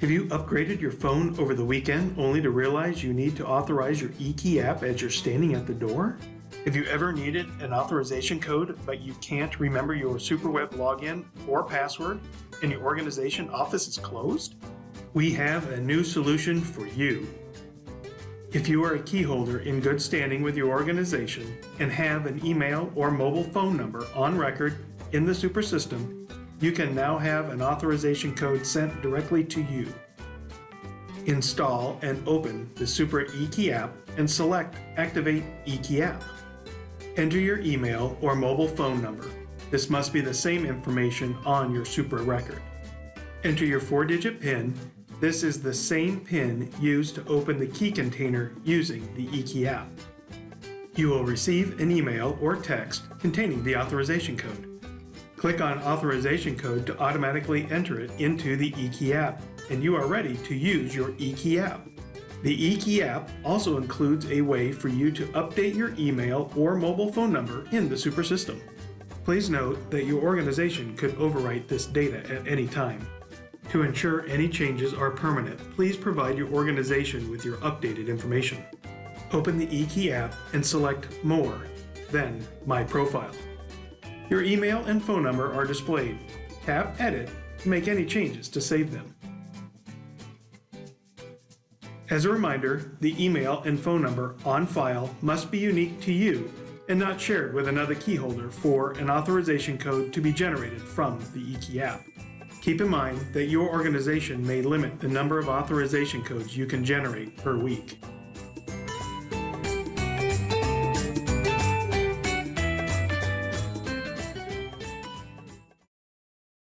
Have you upgraded your phone over the weekend only to realize you need to authorize your eKey app as you're standing at the door? Have you ever needed an authorization code but you can't remember your SuperWeb login or password and your organization office is closed? We have a new solution for you. If you are a key holder in good standing with your organization and have an email or mobile phone number on record in the Supra system, you can now have an authorization code sent directly to you. Install and open the Supra eKey app and select Activate eKey app. Enter your email or mobile phone number. This must be the same information on your Supra record. Enter your 4-digit PIN. This is the same PIN used to open the key container using the eKey app. You will receive an email or text containing the authorization code. Click on Authorization Code to automatically enter it into the eKey app, and you are ready to use your eKey app. The eKey app also includes a way for you to update your email or mobile phone number in the Supra system. Please note that your organization could overwrite this data at any time. To ensure any changes are permanent, please provide your organization with your updated information. Open the eKey app and select More, then My Profile. Your email and phone number are displayed. Tap Edit to make any changes to save them. As a reminder, the email and phone number on file must be unique to you and not shared with another key holder for an authorization code to be generated from the eKey app. Keep in mind that your organization may limit the number of authorization codes you can generate per week.